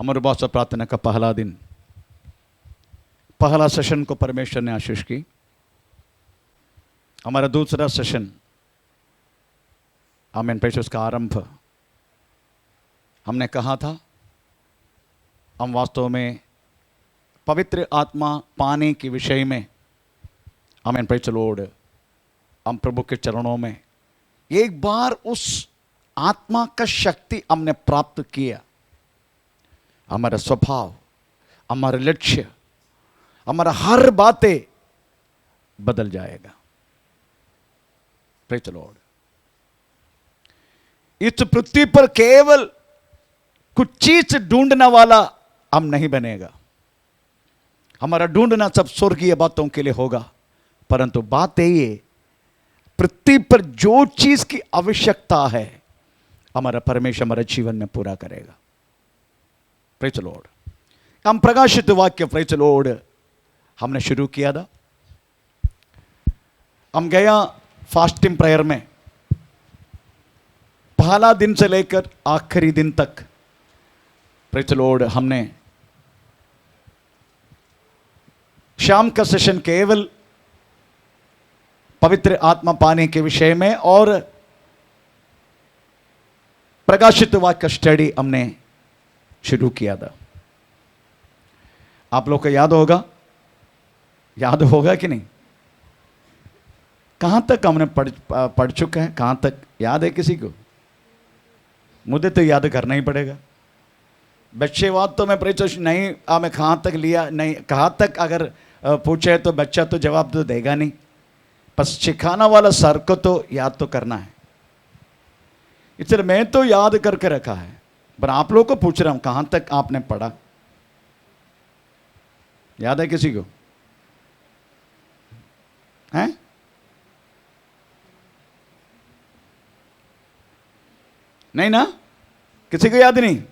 अमर उपवास प्रार्थना का पहला दिन, पहला सेशन को परमेश्वर ने आशीष की। हमारा दूसरा सेशन, आमीन, प्रेस उसका आरंभ। हमने कहा था हम वास्तव में पवित्र आत्मा पाने के विषय में, आमीन, प्रेस लॉर्ड, हम प्रभु के चरणों में एक बार उस आत्मा का शक्ति हमने प्राप्त किया, हमारा स्वभाव, हमारा लक्ष्य, हमारा हर बातें बदल जाएगा। Praise the Lord. इस पृथ्वी पर केवल कुछ चीज ढूंढने वाला हम नहीं बनेगा। हमारा ढूंढना सब स्वर्गीय बातों के लिए होगा, परंतु बात ये, पृथ्वी पर जो चीज की आवश्यकता है हमारा परमेश्वर हमारे जीवन में पूरा करेगा। Praise the Lord. हम प्रकाशित वाक्य, प्रेज द लॉर्ड, हमने शुरू किया था। हम गया फास्टिंग प्रेयर में, पहला दिन से लेकर आखिरी दिन तक, प्रेज द लॉर्ड, हमने शाम का सेशन केवल पवित्र आत्मा पाने के विषय में और प्रकाशित वाक्य स्टडी हमने शुरू किया था। आप लोग को याद होगा कि नहीं? कहां तक हमने पढ़ चुके हैं? कहां तक याद है किसी को? मुझे तो याद करना ही पड़ेगा। बच्चे बात तो मैं परिचय नहीं, मैं कहां तक लिया नहीं, कहां तक अगर पूछे तो बच्चा तो जवाब तो देगा नहीं, बस सिखाना वाला सर को तो याद तो करना है। इसलिए मैं तो याद करके रखा है, पर आप लोगों को पूछ रहा हूं कहां तक आपने पढ़ा? याद है किसी को? हैं? नहीं ना? किसी को याद नहीं?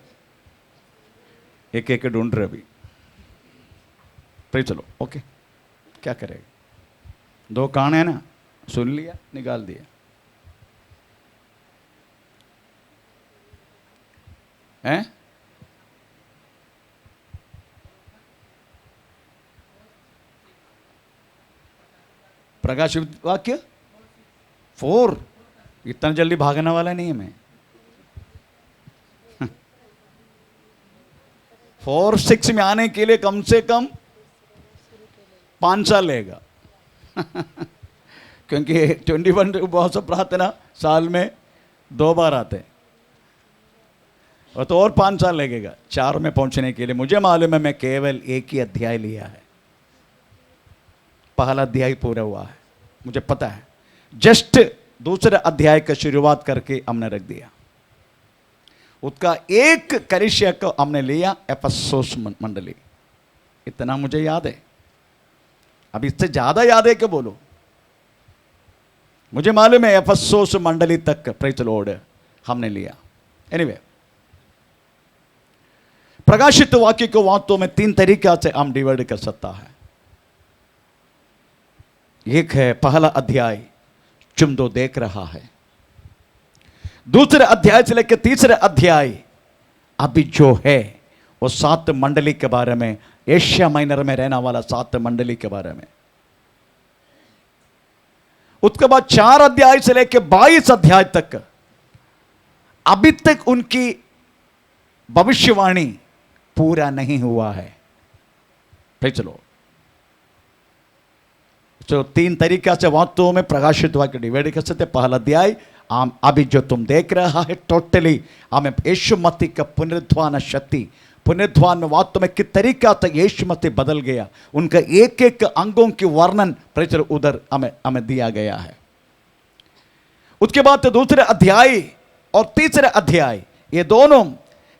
एक एक ढूंढ रहे अभी। चलो ओके, क्या करेगा? दो कान है ना, सुन लिया, निकाल दिया। हैं? प्रकाश वाक्य 4, इतना जल्दी भागने वाला नहीं है मैं। 4-6 में आने के लिए कम से कम 5 साल लेगा। क्योंकि 21 उपवास प्रार्थना साल में 2 बार आते हैं, और तो और 5 साल लगेगा 4 में पहुंचने के लिए। मुझे मालूम है, मैं केवल एक ही अध्याय लिया है, पहला अध्याय पूरा हुआ है, मुझे पता है। जस्ट दूसरे अध्याय का शुरुआत करके हमने रख दिया। उसका एक कलीसिया को हमने लिया, एफेसुस मंडली, इतना मुझे याद है। अब इससे ज्यादा याद है कि बोलो? मुझे मालूम है एफेसुस मंडली तक, प्रेज द लॉर्ड, हमने लिया। एनीवे, प्रकाशित वाक्य को वास्तव में 3 तरीका से हम डिवाइड कर सकता है। एक है पहला अध्याय, तुम तो देख रहा है। दूसरे अध्याय से लेकर तीसरे अध्याय अभी जो है वो 7 मंडली के बारे में, एशिया माइनर में रहने वाला 7 मंडली के बारे में। उसके बाद 4 अध्याय से लेकर 22 अध्याय तक अभी तक उनकी भविष्यवाणी पूरा नहीं हुआ है। चलो, तो 3 तरीका से वास्तव में प्रकाशित वाक्य डिवाइड कर सकते। पहला अध्याय, अभी जो तुम देख रहा है, टोटली हमें यीशु मसीह का पुनरुत्थान शक्ति, पुनरुत्थान में वास्तव में किस तरीका से यीशु मसीह बदल गया, उनका एक एक अंगों की वर्णन प्रचर उधर हमें दिया गया है। उसके बाद दूसरे अध्याय और तीसरे अध्याय, ये दोनों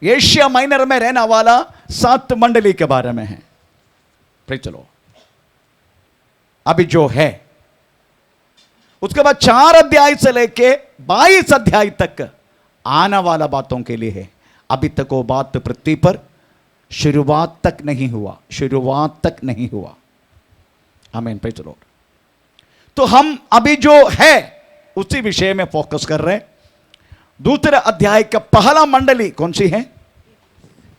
एशिया माइनर में रहने वाला 7 मंडली के बारे में है। चलो, अभी जो है। उसके बाद 4 अध्याय से लेके 22 अध्याय तक आने वाला बातों के लिए है। अभी तक वो बात पृथ्वी पर शुरुआत तक नहीं हुआ, शुरुआत तक नहीं हुआ। आमीन, प्रेज द लॉर्ड। तो हम अभी जो है उसी विषय में फोकस कर रहे हैं। दूसरे अध्याय का पहला मंडली कौन सी है?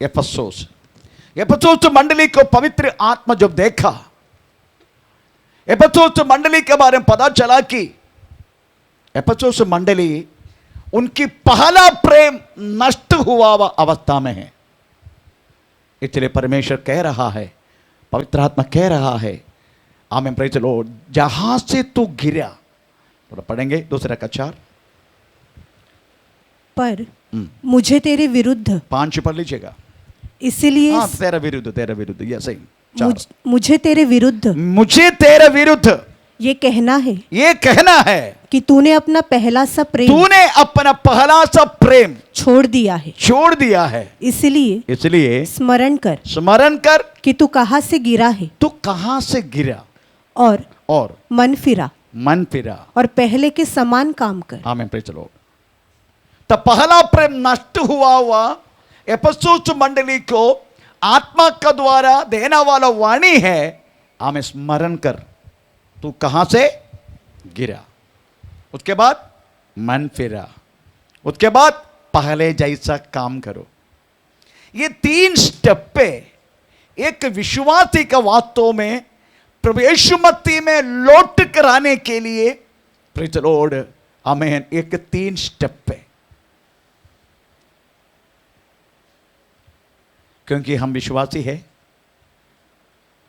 एफेसोस मंडली को पवित्र आत्मा जब देखा, एफेसोस मंडली के बारे में पता चला कि एफेसोस मंडली उनकी पहला प्रेम नष्ट हुआ अवस्था में है। इसलिए परमेश्वर कह रहा है, पवित्र आत्मा कह रहा है, आमीन, प्रेज़ द लॉर्ड, जहां से तू गिरा, थोड़ा पढ़ेंगे दूसरा का 4, पर मुझे तेरे विरुद्ध, 5 पढ़ लीजिएगा, इसलिए हाँ, तेरा विरुद्ध, ये सही, 4, मुझे तेरे विरुद्ध ये कहना है कि तूने अपना पहला सा प्रेम छोड़ दिया है। इसलिए स्मरण कर कि तू कहाँ से गिरा और मन फिरा और पहले के समान काम कर। आमीन, प्रेज़ द लॉर्ड। तो पहला प्रेम नष्ट हुआ एफेसोस मंडली को आत्मा का द्वारा देने वाला वाणी है, आमीन, स्मरण कर तू कहां से गिरा, उसके बाद मन फिरा, उसके बाद पहले जैसा काम करो। ये 3 स्टेप पे एक विश्वासी का वास्तव में प्रभु यीशु मसीह में लौट कर आने के लिए, प्रेज़ द लॉर्ड, आमीन, एक 3 स्टेप पे, क्योंकि हम विश्वासी है।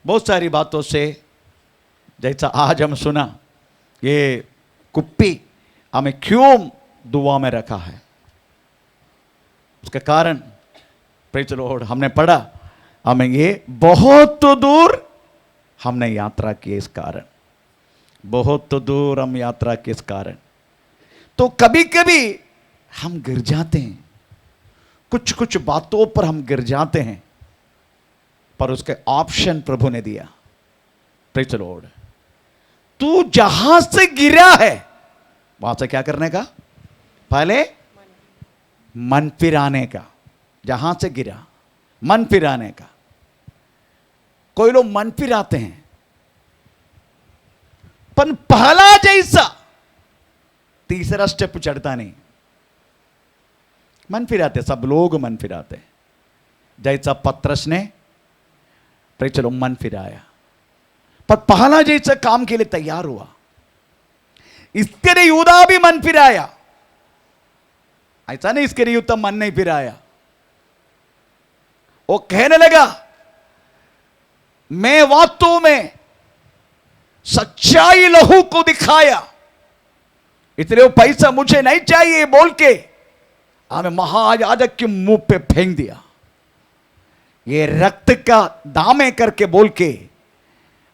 बहुत सारी बातों से, जैसा आज हम सुना, ये कुप्पी हमें क्यों दुआ में रखा है, उसका कारण, प्रेज़ द लॉर्ड, हमने पढ़ा, हमें ये बहुत दूर हमने यात्रा की, इस कारण बहुत दूर हम यात्रा की, इस कारण तो कभी कभी हम गिर जाते हैं, कुछ बातों पर हम गिर जाते हैं, पर उसके ऑप्शन प्रभु ने दिया। प्रेज़ द लॉर्ड, तू जहां से गिरा है वहां से क्या करने का, पहले मन फिराने का। जहां से गिरा, मन फिराने का। कोई लोग मन फिराते हैं, पर पहला जैसा तीसरा स्टेप चढ़ता नहीं। मन फिराते, सब लोग मन फिराते, जैसा पत्रस ने, प्रेज़ द लॉर्ड, मन फिराया, पर पहला जैसा काम के लिए तैयार हुआ। इसके लिए यूदा भी मन फिराया, ऐसा नहीं इसके लिए यूदा मन नहीं फिराया। वो कहने लगा, मैं वास्तव में सच्चाई लहू को दिखाया, इसलिए वो पैसा मुझे नहीं चाहिए बोल के हमें महायाजक के मुंह पे फेंक दिया। ये रक्त का दामे करके बोल के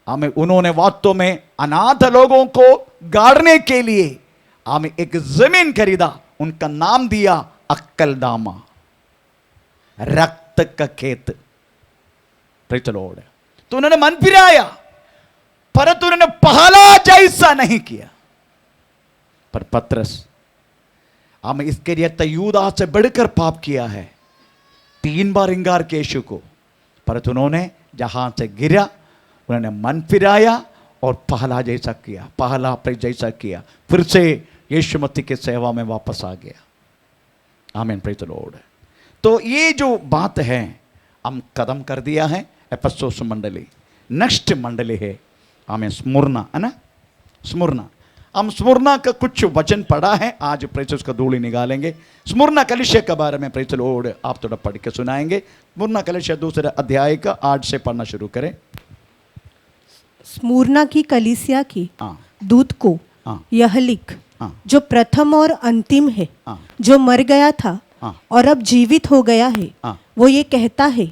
हमें, उन्होंने वास्तव में अनाथ लोगों को गाड़ने के लिए हमें एक जमीन खरीदा, उनका नाम दिया अक्कलदामा, रक्त का खेत। Praise the Lord. तो उन्होंने मन फिराया, परंतु उन्होंने पहला जैसा नहीं किया। पर पत्रस, हमें इसके लिए यूदा से बढ़कर पाप किया है, 3 बार इंकार किया यीशु को, परंतु उन्होंने जहां से गिरा उन्होंने मन फिराया और पहला जैसा किया, पहला प्रेम जैसा किया, फिर से यीशु मसीह के सेवा में वापस आ गया। आमीन, प्रेज़ द लॉर्ड। तो ये जो बात है हम कदम कर दिया है एफेसोस मंडली। नेक्स्ट मंडली है, आमीन, स्मुरना, है ना, स्मुरना। हम स्मुरना का कुछ वचन पढ़ा है, आज प्रेज़ उसका धूली निकालेंगे। स्मुरना कलीसिया के बारे में प्रेज़ द लॉर्ड आप थोड़ा पढ़ के सुनाएंगे। स्मुरना कलीसिया 2 अध्याय का 8 से पढ़ना शुरू करें। स्मुरना की कलीसिया की दूत को यह लिख, जो प्रथम और अंतिम है, जो मर गया था और अब जीवित हो गया है, वो ये कहता है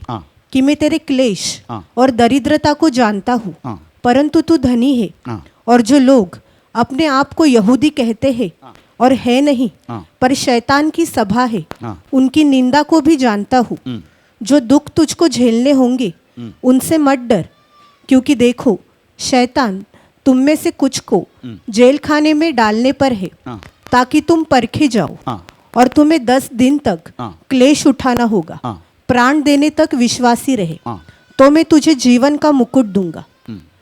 कि मैं तेरे क्लेश और दरिद्रता को जानता हूँ, परंतु तू धनी है, और जो लोग अपने आप को यहूदी कहते हैं और है नहीं, पर शैतान की सभा है, उनकी निंदा को भी जानता हूँ। जो दुख तुझको झेलने होंगे उनसे मत डर, क्योंकि देखो शैतान तुम में से कुछ को जेल खाने में डालने पर है, ताकि तुम परखे जाओ, और तुम्हें 10 दिन तक क्लेश उठाना होगा। प्राण देने तक विश्वासी रहे, तो मैं तुझे जीवन का मुकुट दूंगा।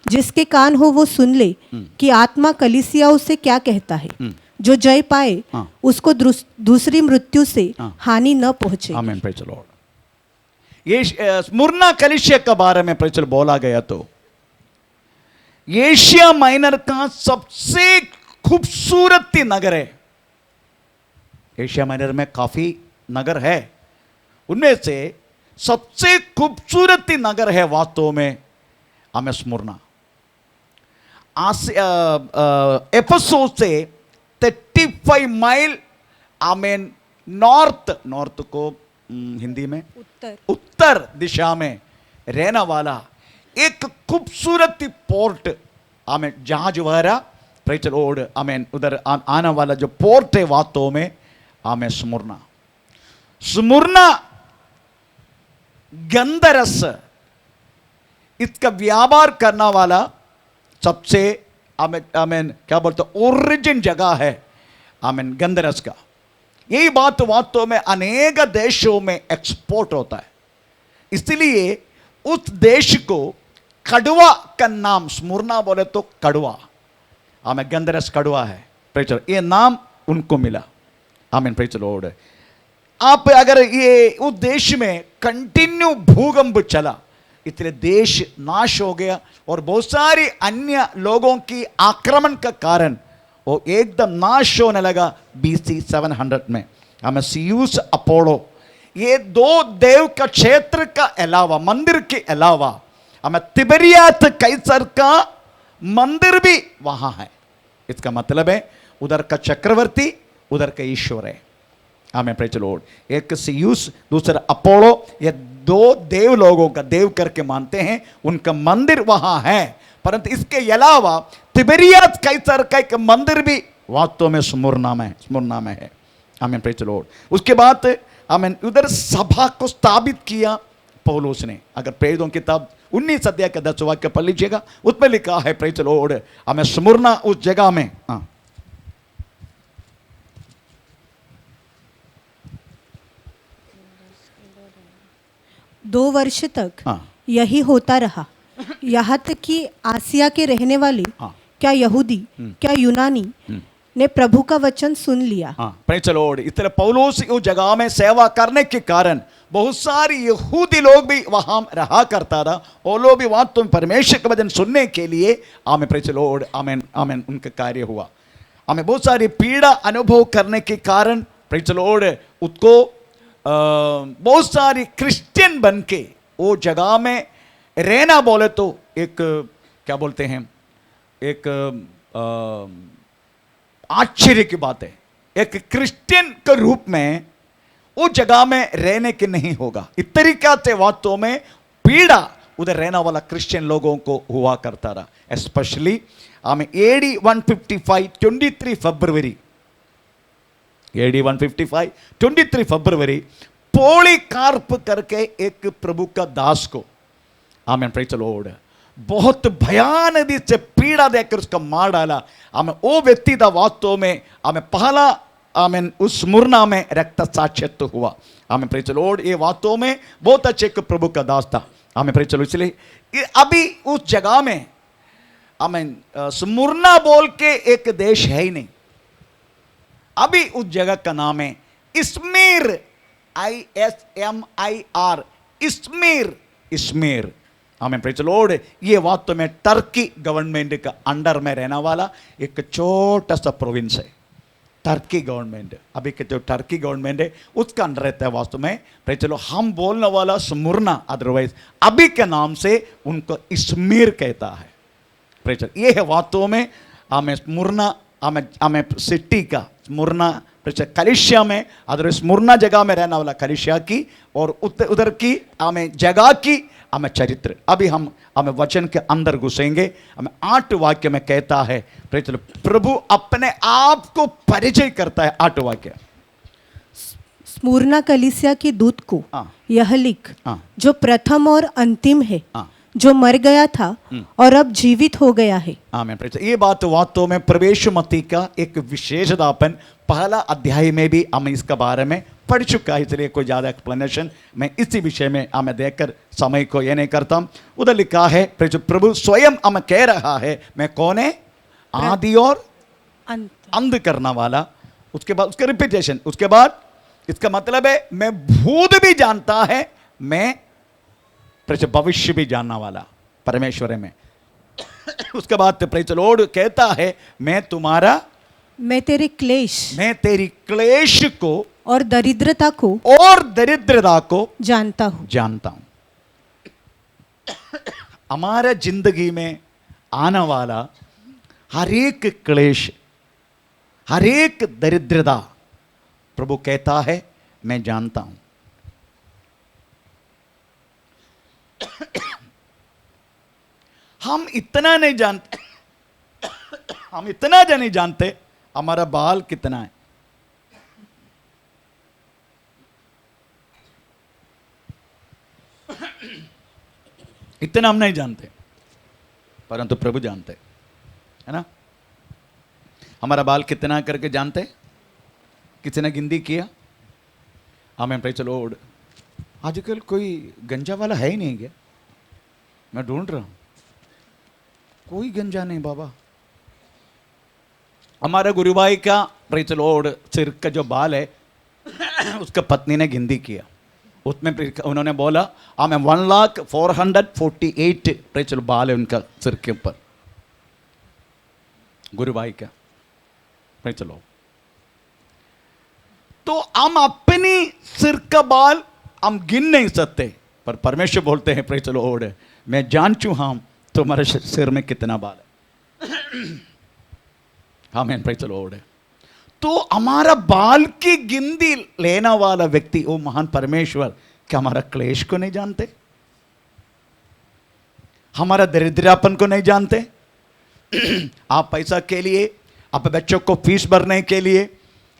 जिसके कान हो वो सुन ले कि आत्मा कलीसियाओं से क्या कहता है। जो जय पाए उसको दूसरी मृत्यु से हानि न पहुंचे। आमीन, प्रेज़ द लॉर्ड। ये स्मुरना कलीसिया के बारे में प्रचल बोला गया तो एशिया माइनर का सबसे खूबसूरत नगर है। एशिया माइनर में काफी नगर है, उनमें से सबसे खूबसूरत नगर है वास्तव में हमें स्मुरना। एफेसो से 35 माइल आमेन नॉर्थ को हिंदी में उत्तर दिशा में रहने वाला एक खूबसूरत पोर्ट आमेन जहाज वगैरह प्रेज द लॉर्ड आमेन उधर आने वाला जो पोर्ट है वास्तव में आमेन स्मुरना गंधरस इसका व्यापार करने वाला सबसे आमेन क्या बोलते ओरिजिन जगह है आमेन गंधरस का। यही बात वास्तव में अनेक देशों में एक्सपोर्ट होता है, इसलिए उस देश को कड़वा का नाम स्मुरना बोले तो कड़वा आमेन गंधरस कड़वा है प्रेज द, ये नाम उनको मिला आमेन प्रेज द लॉर्ड। आप अगर ये उस देश में कंटिन्यू भूकंप चला इसलिए देश नाश हो गया और बहुत सारी अन्य लोगों की आक्रमण का कारण वो एकदम नाश होने लगा। BC 700 में हमें सियूस अपोलो ये दो देव का क्षेत्र का अलावा मंदिर के अलावा हमें तिबेरियस कैसर का मंदिर भी वहां है। इसका मतलब है उधर का चक्रवर्ती उधर का ईश्वर है आमेन प्रेज द लॉर्ड। एक सियूस दूसरा अपोलो, ये दो देव लोगों का देव करके मानते हैं, उनका मंदिर वहां है। परंतु इसके अलावा तिबेरियस कैसर का एक मंदिर भी वास्तव में स्मुरना में है आमेन प्रेज द लॉर्ड। उसके बाद आमेन उधर सभा को स्थापित किया पौलुस ने। अगर प्रेरितों की किताब 19 अध्याय का 10 वाक्य पढ़ लीजिएगा, उसमें लिखा है प्रेज द लॉर्ड हमें स्मुरना उस जगह में 2 वर्ष तक यही होता रहा, यहाँ तक कि आसिया के रहने वाले क्या यहूदी क्या यूनानी ने प्रभु का वचन सुन लिया। Praise the Lord. इस तरह पौलुस उस जगह में सेवा करने के कारण बहुत सारे यहूदी लोग भी वहां रहा करता था, वो लोग भी वहां तुम परमेश्वर का वचन सुनने के लिए आमेन प्रेज द लॉर्ड आमेन आमेन उनका कार्य हुआ। हमें बहुत सारी पीड़ा अनुभव करने के कारण प्रेज द लॉर्ड उसको बहुत सारी क्रिश्चियन बन के वो जगह में रहना बोले तो एक क्या बोलते हैं एक आश्चर्य की बात है। एक क्रिश्चियन के रूप में वो जगह में रहने के नहीं होगा। इस तरीका से वास्तव में पीड़ा उधर रहने वाला क्रिश्चियन लोगों को हुआ करता रहा। स्पेशली हमें AD 155 23 फरवरी AD 155 23 फरवरी पोलीकार्प करके एक प्रभु का दास को आमेन प्रेज द लॉर्ड बहुत भयानक से पीड़ा देकर उसका मार डाला। हमें वो व्यक्ति था वास्तव में हमें पहला आमेन उस स्मुरना में रक्त साक्षात हुआ आमेन प्रेज द लॉर्ड। ये वास्तव में बहुत अच्छे एक प्रभु का दास था आमेन प्रेज द लॉर्ड। इसलिए अभी उस जगह में आमेन स्मुरना बोल के एक देश है ही नहीं, अभी उस जगह का नाम है Izmir ISMIR Izmir amen praise the Lord. ये वास्तव में टर्की गवर्नमेंट का अंडर में रहने वाला एक छोटा सा प्रोविंस है। टर्की गवर्नमेंट अभी के जो टर्की गवर्नमेंट है उसका अंडर रहता है वास्तव में प्रेज द लॉर्ड। हम बोलने वाला स्मुरना अदरवाइज अभी के नाम से उनको इस्मीर कहता है प्रेज द लॉर्ड। ये है वास्तव में हमें स्मुरना हमें सिटी का स्मुरना कलिसिया में अदर स्मुरना जगह में रहने वाला कलिसिया की और उधर की हमें जगह की हमें चरित्र। अभी हम हमें वचन के अंदर घुसेंगे। हमें 8 वाक्य में कहता है प्रभु अपने आप को परिचय करता है। 8 वाक्य स्मुरना कलीसिया के दूत को यह लिख जो प्रथम और अंतिम है, जो मर गया था और अब जीवित हो गया है। आमीन। ये बात वास्तव में प्रवेश मती का एक विशेषतापन पहला अध्याय में भी हम इसके बारे में पढ़ चुका है, इसलिए कोई ज़्यादा एक्सप्लेनेशन मैं इसी विषय में हमें देखकर समय को ये नहीं करता हूँ। उधर लिखा है प्रभु स्वयं हमें कह रहा है मैं कौन है, आदि और अंत करना वाला। उसके बाद उसके रिपीटेशन, उसके बाद इसका मतलब है मैं भूत भी जानता है, मैं प्रेस भविष्य भी जानने वाला परमेश्वर में। उसके बाद प्रेस लॉर्ड कहता है मैं तेरे क्लेश मैं तेरी क्लेश को और दरिद्रता को जानता हूँ। हमारा जिंदगी में आने वाला हर एक क्लेश, हर एक दरिद्रता प्रभु कहता है मैं जानता हूं। हम इतना नहीं जानते हमारा बाल कितना है। इतना हम नहीं जानते, परंतु प्रभु जानते, है ना। हमारा बाल कितना करके जानते, किसी ने गिनती किया? हमें प्रेज़ द लॉर्ड। आजकल कोई गंजा वाला है ही नहीं क्या? मैं ढूंढ रहा हूं, कोई गंजा नहीं बाबा। हमारा गुरु भाई का प्रेज़ द लॉर्ड सिर का जो बाल है उसका पत्नी ने गिनती किया, उसमें उन्होंने बोला हमें 1,448 प्रेज़ द लॉर्ड बाल है उनका सिर के ऊपर, गुरु भाई का प्रेज़ द लॉर्ड। तो हम अपनी सिर का बाल हम गिन नहीं सकते, पर परमेश्वर बोलते हैं प्रेज़ द लॉर्ड मैं जान चुका हूं तुम्हारे सिर में कितना बाल है। आमीन, प्रेज़ द लॉर्ड। तो हमारा बाल की गिनती लेने वाला व्यक्ति वो महान परमेश्वर क्या हमारा क्लेश को नहीं जानते, हमारा दरिद्रापन को नहीं जानते? आप पैसा के लिए, आप बच्चों को फीस भरने के लिए,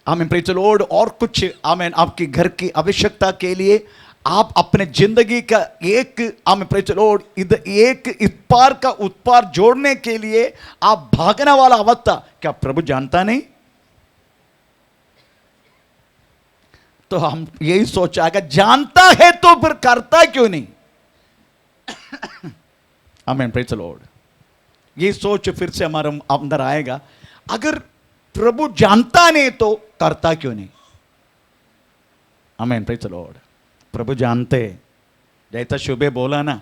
आमीन प्रेज़ द लॉर्ड, और कुछ आमीन आपकी घर की आवश्यकता के लिए आप अपने जिंदगी का एक आमीन प्रेज़ द लॉर्ड इधर एक इस पार का उस पार जोड़ने के लिए आप भागने वाला अवस्था क्या प्रभु जानता नहीं? तो हम यही सोचा कि जानता है तो फिर करता क्यों नहीं? आमीन प्रेज़ द लॉर्ड। ये सोच फिर से हमारे अंदर आएगा, अगर प्रभु जानता नहीं तो करता क्यों नहीं? आमीन प्रेज़ द लॉर्ड। प्रभु जानते, जैसा शुभे बोला ना,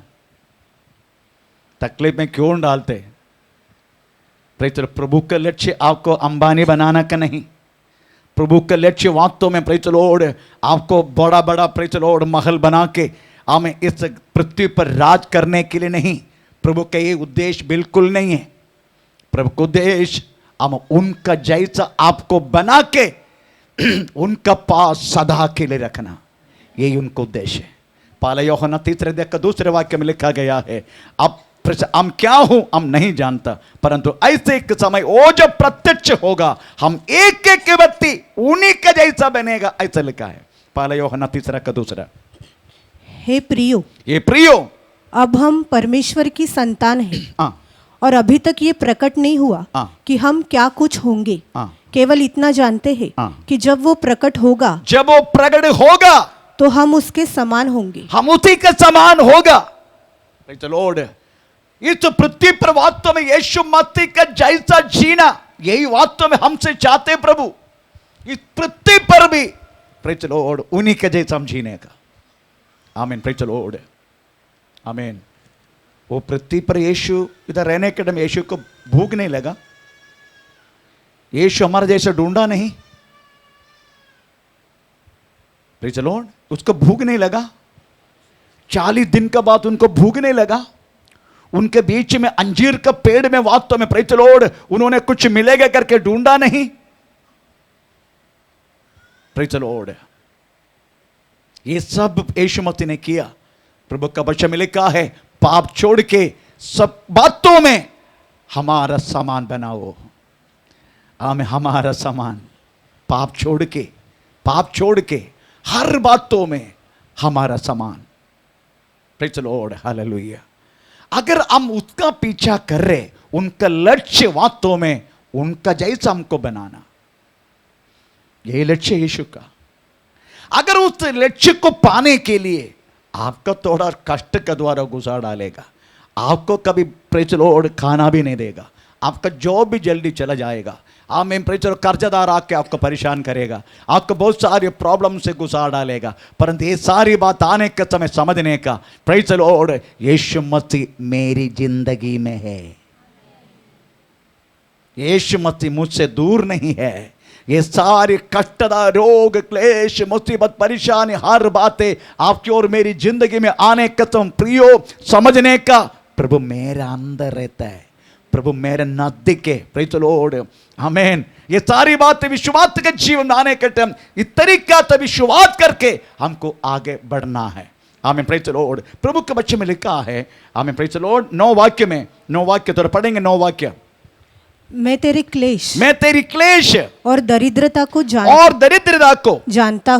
तकलीफ में क्यों डालते? Praise the Lord. प्रभु का लक्ष्य आपको अंबानी बनाना का नहीं, प्रभु का लक्ष्य वास्तव में प्रेज़ द लॉर्ड आपको बड़ा बड़ा प्रेज़ द लॉर्ड महल बना के हमें इस पृथ्वी पर राज करने के लिए नहीं। प्रभु का ये उद्देश्य बिल्कुल नहीं है। प्रभु का उद्देश्य हम उनका जैसा आपको बना के उनका पास सदा के लिए रखना, यही उनका उद्देश्य है। पहला यूहन्ना 3 अध्याय का दूसरे वाक्य में लिखा गया है, अब हम क्या हूं हम नहीं जानता, परंतु ऐसे एक समय वो जब प्रत्यक्ष होगा हम एक एक व्यक्ति उन्हीं का जैसा बनेगा, ऐसा लिखा है पहला यूहन्ना 3 का दूसरा। हे प्रियो, ये प्रियो, अब हम परमेश्वर की संतान हैं और अभी तक ये प्रकट नहीं हुआ कि हम क्या कुछ होंगे। केवल इतना जानते हैं कि जब वो प्रकट होगा तो हम उसके समान होंगे, हम उसी के समान होगा। Praise the Lord. इस पृथ्वी पर वास्तव में यीशु मसीह का जैसा जीना, यही वास्तव में हमसे चाहते प्रभु। इस पृथ्वी पर भी प्रेज़ द लॉर्ड उन्हीं के जैसा हम जीने का। आमीन, प्रेज़ द लॉर्ड। आमीन। वो पृथ्वी पर यीशु इधर रहने के टाइम यीशु को भूख नहीं लगा, यीशु हमारे जैसे ढूंढा नहीं, प्रेज़ द लॉर्ड। उसको भूख नहीं लगा, 40 दिन के बाद उनको भूख नहीं लगा। उनके बीच में अंजीर का पेड़ में वास्तव में प्रेज़ द लॉर्ड उन्होंने कुछ मिलेगा करके ढूंढा नहीं, प्रेज़ द लॉर्ड। ये सब यीशु मसीह ने किया। प्रभु का वचन में लिखा है, पाप छोड़ के सब बातों में हमारा सामान बनाओ। आमीन, हमारा सामान, पाप छोड़ के हर बातों में हमारा सामान, प्रेज़ द लॉर्ड, हालेलुया। अगर हम उसका पीछा कर रहे, उनका लक्ष्य वास्तव में उनका जैसा हमको बनाना, यही लक्ष्य यीशु का। अगर उस लक्ष्य को पाने के लिए आपका थोड़ा कष्ट का द्वारा गुजार डालेगा, आपको कभी प्रेज़ द लॉर्ड खाना भी नहीं देगा, आपका जॉब भी जल्दी चला जाएगा, आमीन प्रेज द लॉर्ड, कर्जदार आके आपको परेशान करेगा, आपको बहुत सारी प्रॉब्लम से गुजार डालेगा, परंतु ये सारी बात आने के समय समझने का, प्रेज द लॉर्ड, यीशु मसीह मेरी जिंदगी में है, यीशु मसीह मुझसे दूर नहीं है। ये सारी कष्टदा, रोग, क्लेश, मुसीबत, परेशानी, हर बातें आपकी और मेरी जिंदगी में आने का तुम प्रियो समझने का, प्रभु मेरे अंदर रहता है, प्रभु मेरे नजदीक है। प्रेज द लॉर्ड, आमीन। ये सारी बातें विश्वास के जीवन में आने के टाइम इस तरीका से विश्वास करके हमको आगे बढ़ना है। आमीन प्रेज द लॉर्ड। प्रभु के बच्चे में लिखा है, आमीन प्रेज द लॉर्ड, 9 वाक्य में, 9 वाक्य तो पढ़ेंगे, 9 वाक्य। मैं तेरी क्लेश और दरिद्रता को जानता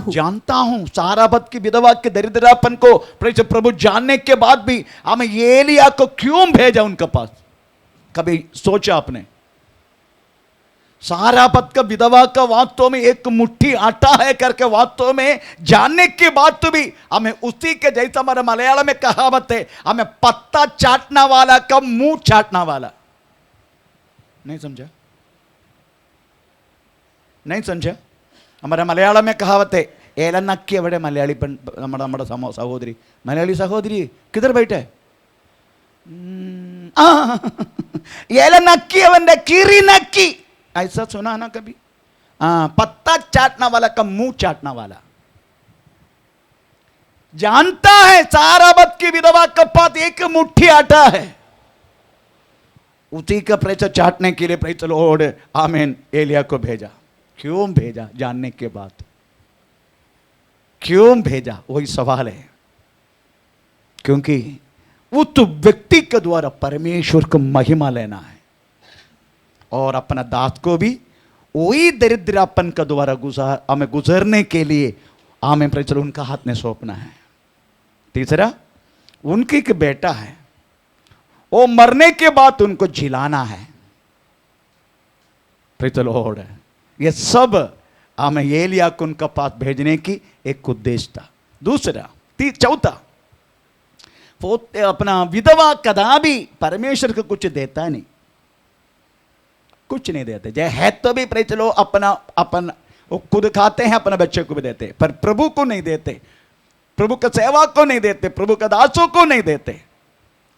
हूँ। सारापत की विधवा के दरिद्रतापन को प्रभु जानने के बाद भी हमें एलिया को क्यों भेजा उनके पास? कभी सोचा आपने? सारापत का विधवा का वास्तव में एक मुट्ठी आटा है करके वास्तव में जानने के बाद तो भी हमें उसी के जैसा, हमारे मलयालम में कहावत है, हमें पत्ता चाटना वाला का मुंह चाटना वाला। नहीं समझा? नहीं समझा? हमारे मलयालम में कहावत है, एला नक्की एवडे मलयाली पेन, हमारा सहोदरी, मलयाली सहोदरी किधर बैठे? एला नक्की एवंडे कीरी नक्की, ऐसा सुना ना कभी? पत्ता चाटना वाला का मुंह चाटना वाला। जानता है सारापत की विधवा का पास एक मुट्ठी आटा है, उसी का पैसा चाटने के लिए प्रेज द लॉर्ड, आमीन, एलिया को भेजा। क्यों भेजा? जानने के बाद क्यों भेजा, वही सवाल है। क्योंकि उस व्यक्ति के द्वारा परमेश्वर को महिमा लेना है और अपना दास को भी वही दरिद्रपन का द्वारा हमें गुजरने के लिए, आमीन प्रेज द लॉर्ड, उनका हाथ में सौंपना है। तीसरा, उनकी एक बेटा है, वो मरने के बाद उनको जिलाना है। Praise the Lord. ये सब हमें एलिया को उनका पास भेजने की एक उद्देश्य था। दूसरा, चौथा, अपना विधवा कदापि परमेश्वर को कुछ देता नहीं, कुछ नहीं देते। जय है तो भी प्रेज लो अपना वो खुद खाते हैं, अपने बच्चे को भी देते, पर प्रभु को नहीं देते, प्रभु का सेवा को नहीं देते, प्रभु का दासों को नहीं देते।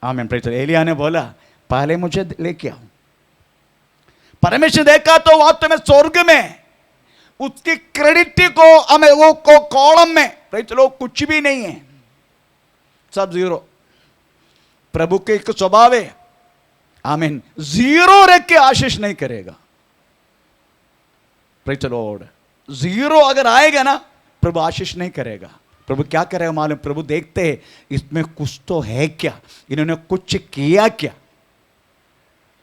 आमीन प्रेज द लॉर्ड। एलिया ने बोला, पहले मुझे लेके आओ। परमेश्वर देखा तो वास्तव में स्वर्ग में उसकी क्रेडिट को हमें वो कॉलम में प्रेज द लॉर्ड कुछ भी नहीं है, सब जीरो। प्रभु के एक स्वभाव है, आमीन, जीरो रख के आशीष नहीं करेगा। Praise the Lord. जीरो अगर आएगा ना, प्रभु आशीष नहीं करेगा। प्रभु क्या करेगा मालूम? प्रभु देखते हैं इसमें कुछ तो है क्या, इन्होंने कुछ किया क्या।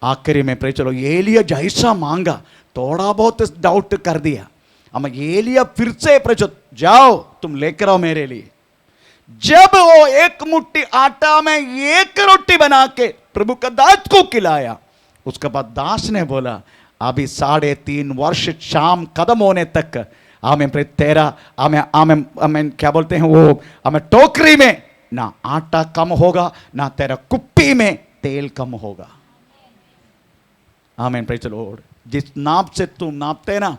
आखिरी में प्रेज द लॉर्ड, एलिया जैसा मांगा, थोड़ा बहुत डाउट कर दिया, हम एलिया फिर से प्रेज द लॉर्ड, जाओ तुम लेकर आओ मेरे लिए। जब वो एक मुट्ठी आटा में एक रोटी बना के प्रभु का दास को खिलाया, उसके बाद दास ने बोला, अभी 3.5 वर्ष शाम कदम होने तक हमें तेरा हमें क्या बोलते हैं वो, हमें टोकरी में ना आटा कम होगा, ना तेरा कुप्पी में तेल कम होगा। आमीन प्रेज द लॉर्ड। जिस नाप से तुम नापते ना,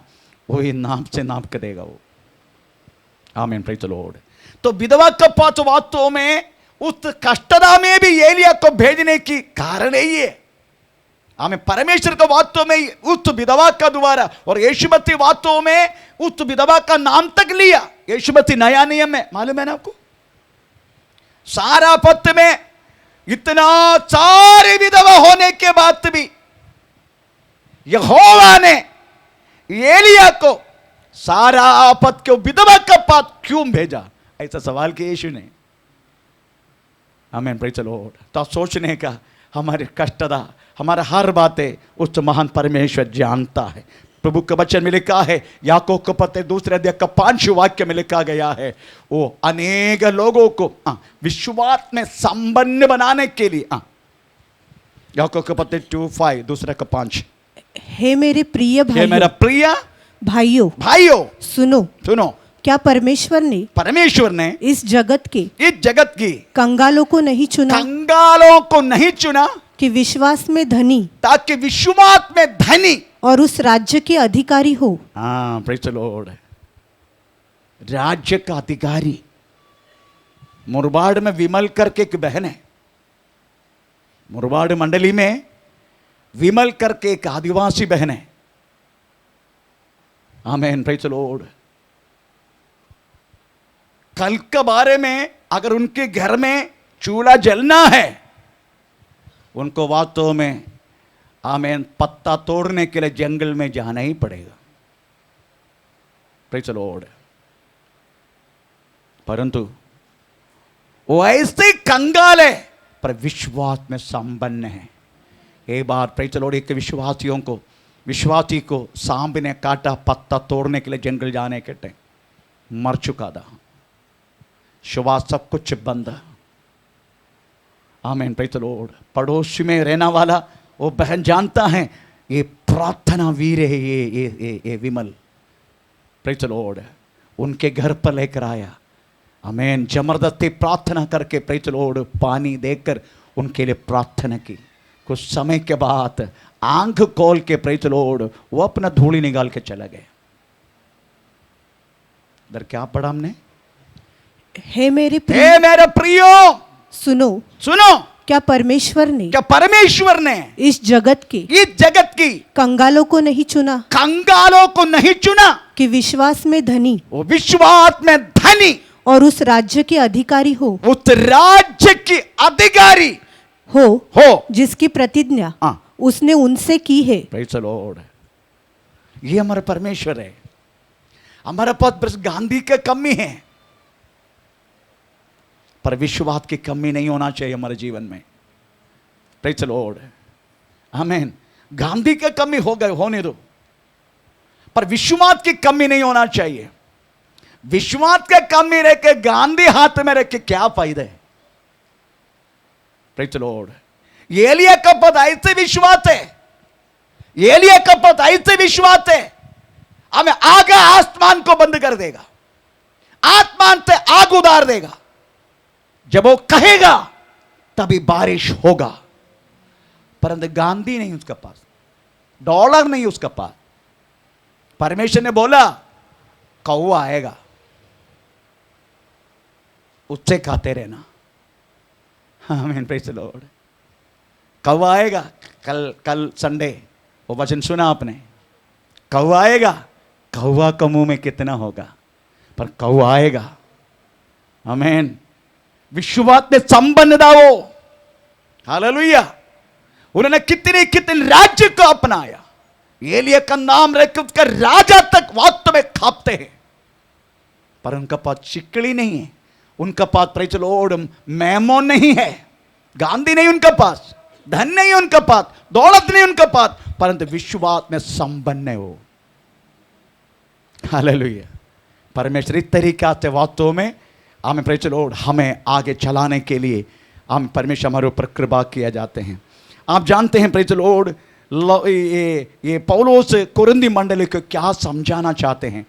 वही नाप से नाप कर देगा वो। आमीन प्रेज द लॉर्ड। तो विधवा का पास वास्तव में उस कष्टदा में भी एलिया को भेजने की कारण यही है। हमें परमेश्वर को वास्तव में उस विधवा का द्वारा, और यीशु मसीह वास्तव में उस विधवा का नाम तक लिया। यीशु मसीह नया नियम में मालूम है ना आपको, सारापत में इतना सारे विधवा होने के बाद भी यहोवा ने एलिया को सारापत के विधवा का पास क्यों भेजा, ऐसा सवाल किया यीशु ने। आमीन प्रेज द लॉर्ड। तो सोचने का, हमारे कष्टदा, हमारा हर बातें उस महान परमेश्वर जानता है। प्रभु के वचन में लिखा है, याकूब के पत्र 2 अध्याय का 5 वाक्य में लिखा गया है, वो अनेक लोगों को विश्वास में संपन्न बनाने के लिए, याकूब के पत्र 2:5 2 का 5, हे मेरे प्रिय भाइयों, हे मेरा प्रिय भाइयों सुनो, क्या परमेश्वर ने इस जगत की कंगालों को नहीं चुना, कि विश्वास में धनी, ताकि विश्वास में धनी और उस राज्य के अधिकारी हो। हाँ, प्रेज द लॉर्ड। राज्य का अधिकारी। मुरबाड़ में विमल करके एक बहन है, मुरबाड़ मंडली में विमल करके एक आदिवासी बहन है। आमीन, प्रेज द लॉर्ड। कल के बारे में अगर उनके घर में चूल्हा जलना है, उनको वास्तव में आमीन पत्ता तोड़ने के लिए जंगल में जाना ही पड़ेगा। Praise the Lord. परंतु वो ऐसे कंगाल है पर विश्वास में संपन्न है। एक बार प्रेज द लॉर्ड एक विश्वासी को सांप ने काटा, पत्ता तोड़ने के लिए जंगल जाने के टाइम मर चुका था। श्वास सब कुछ बंद। आमीन, प्रेज द लॉर्ड। पड़ोस में रहना वाला वो बहन जानता है ये प्रार्थना वीर है, ये विमल। Praise the Lord. उनके घर पर लेकर आया। आमीन। जबरदस्ती प्रार्थना करके प्रेज द लॉर्ड पानी देकर उनके लिए प्रार्थना की। कुछ समय के बाद आंख खोल के प्रेज द लॉर्ड वो अपना धूली निकाल के चला गया। इधर क्या पढ़ा हमने? हे मेरे प्रियो सुनो, क्या परमेश्वर ने इस जगत की कंगालों को नहीं चुना कि विश्वास में धनी और उस राज्य के अधिकारी हो जिसकी प्रतिज्ञा उसने उनसे की है। Praise the Lord. ये हमारा परमेश्वर है। हमारे पास बस गांधी की कमी है पर विश्वास की कमी नहीं होना चाहिए हमारे जीवन में। Praise the Lord. आमीन। गांधी की कमी हो गए, होने दो, पर विश्वास की कमी नहीं होना चाहिए। विश्वास की कमी रह के गांधी हाथ में रख के क्या फायदा है? Praise the Lord. एलिया का पद ऐसे विश्वास है, एलिया का पद ऐसे विश्वास है, हमें आग आसमान को बंद कर देगा, आसमान से आग उतार देगा। जब वो कहेगा तभी बारिश होगा। परंतु गांधी नहीं उसके पास, डॉलर नहीं उसके पास। परमेश्वर ने बोला कौवा आएगा, उससे खाते रहना। आमीन, प्रेज द लॉर्ड। कौवा आएगा। कल संडे वो वचन सुना आपने, कौवा आएगा। कौवा का मुंह में कितना होगा, पर कौवा आएगा। आमीन। विश्वास में संपन्न था वो। हालेलुया। उन्होंने कितने राज्य को अपनाया। एलिया का नाम रख उसका राजा तक वास्तव में खापते हैं, पर उनका पास चिकड़ी नहीं है, उनका पास प्रेज द लॉर्ड मैमोन नहीं है। गांधी नहीं उनका पास, धन नहीं उनका पास, दौलत नहीं उनका पास, परंतु विश्वास में संपन्न है वो। हालेलुया। परमेश्वर इस तरीका से वास्तव में हमें प्रेज द लॉर्ड हमें आगे चलाने के लिए हम परमेश्वर हमारे ऊपर कृपा किया जाते हैं। आप जानते हैं प्रेज द लॉर्ड ये पौलुस कोरिन्थी मंडली को क्या समझाना चाहते हैं।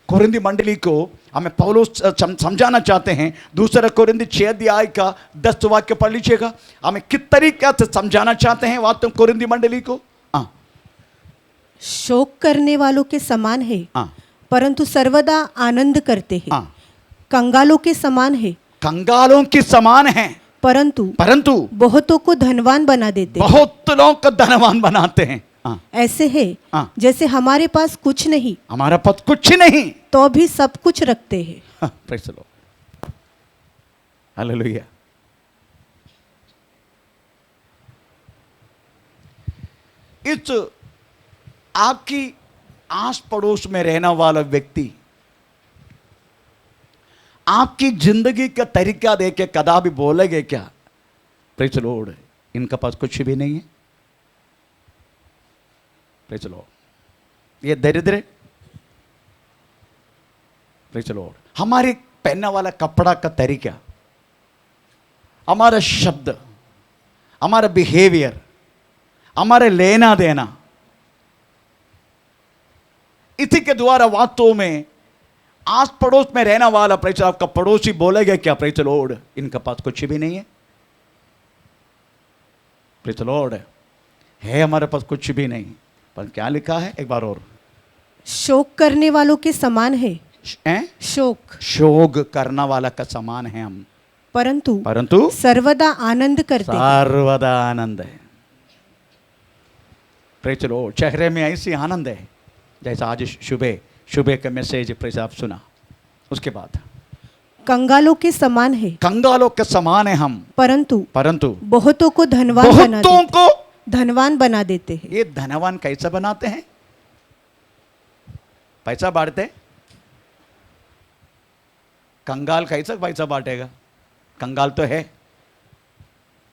कोरिन्थी मंडली को हमें पौलुस समझाना चाहते हैं। दूसरा कोरिन्थी 6 अध्याय का 10 वाक्य पढ़ लीजिएगा। हमें किस तरीके से समझाना चाहते हैं वास्तव कोरिन्थी मंडली को। शोक करने वालों के समान है, परंतु सर्वदा आनंद करते हैं। कंगालों के समान है, कंगालों के समान है, परंतु बहुतों को धनवान बना देते हैं। बहुत लोगों को धनवान बनाते हैं। ऐसे है जैसे हमारे पास कुछ नहीं, हमारा पास कुछ नहीं तो भी सब कुछ रखते हैं। Praise the Lord. हालेलुया। इस आपकी आस पड़ोस में रहने वाला व्यक्ति आपकी जिंदगी का तरीका देख के कदा भी बोलेगे क्या, प्रेज द लॉर्ड इनका पास कुछ भी नहीं है? Praise the Lord. ये दरिद्र है। Praise the Lord. हमारे पहनने वाला कपड़ा का तरीका, हमारा शब्द, हमारा बिहेवियर, हमारे लेना देना, इसी के द्वारा वास्तव में आस पड़ोस में रहना वाला प्रेज आपका पड़ोसी बोलेगा क्या, प्रेज द लॉर्ड इनका पास कुछ भी नहीं है? प्रेज द लॉर्ड है हमारे पास कुछ भी नहीं, पर क्या लिखा है एक बार और? शोक करने वालों के समान है। शोक शोक करने वाला का समान है हम, परंतु सर्वदा आनंद करते हैं। सर्वदा आनंद है। प्रेज लो, चेहरे में ऐसी आनंद है जैसा आज सुबह का मैसेज प्रेज आप सुना। उसके बाद कंगालों के समान है, कंगालों के समान है हम, परंतु बहुतों को धनवान बना देते हैं। ये धनवान कैसे बनाते हैं? पैसा बांटते। कंगाल कैसा पैसा बांटेगा? कंगाल तो है।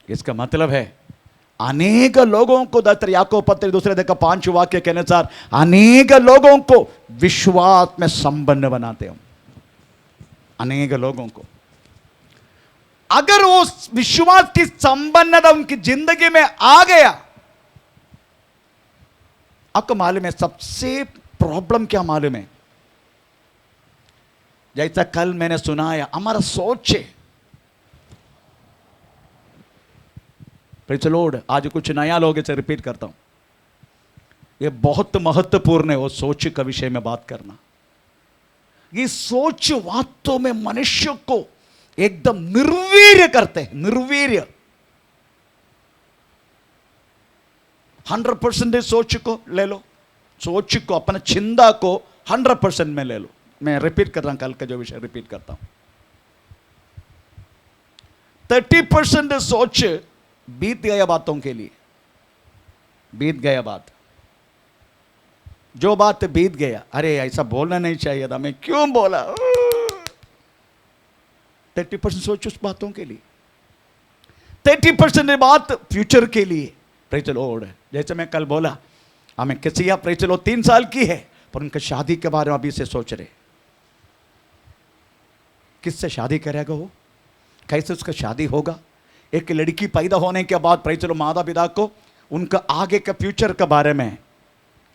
इसका मतलब है अनेक लोगों को, याकूब पत्र 2:5 वाक्य के अनुसार अनेक लोगों को विश्वास में संपन्न बनाते हम। अनेक लोगों को अगर वो विश्वास की संपन्नता उनकी जिंदगी में आ गया, आपको मालूम है सबसे प्रॉब्लम क्या मालूम है? जैसा कल मैंने सुनाया, हमारा सोच है। प्रेज़ द लॉर्ड, आज कुछ नया लोगों से रिपीट करता हूं। ये बहुत महत्वपूर्ण है वो सोच का विषय में बात करना। ये सोच वास्तव में मनुष्य को एकदम निर्वीर्य करते हैं। निर्वीर्य 100% सोच को ले लो, सोच को, अपना चिंता को 100% में ले लो। मैं रिपीट कर रहा हूं, कल का जो विषय रिपीट करता हूं। 30% सोच बीत गया बातों के लिए, बीत गया बात, जो बात बीत गया, अरे ऐसा बोलना नहीं चाहिए था, मैं क्यों बोला। 30% सोच उस बातों के लिए, 30% बात फ्यूचर के लिए। प्रेज़ द लॉर्ड, जैसे मैं कल बोला, हमें किसी प्रेज़ द लॉर्ड 3 साल की है, पर उनका शादी के बारे में अभी से सोच रहे। किससे शादी करेगा वो, कैसे उसका शादी होगा। एक लड़की पैदा होने के बाद प्रेज़ द लॉर्ड माता पिता को उनका आगे का फ्यूचर के बारे में,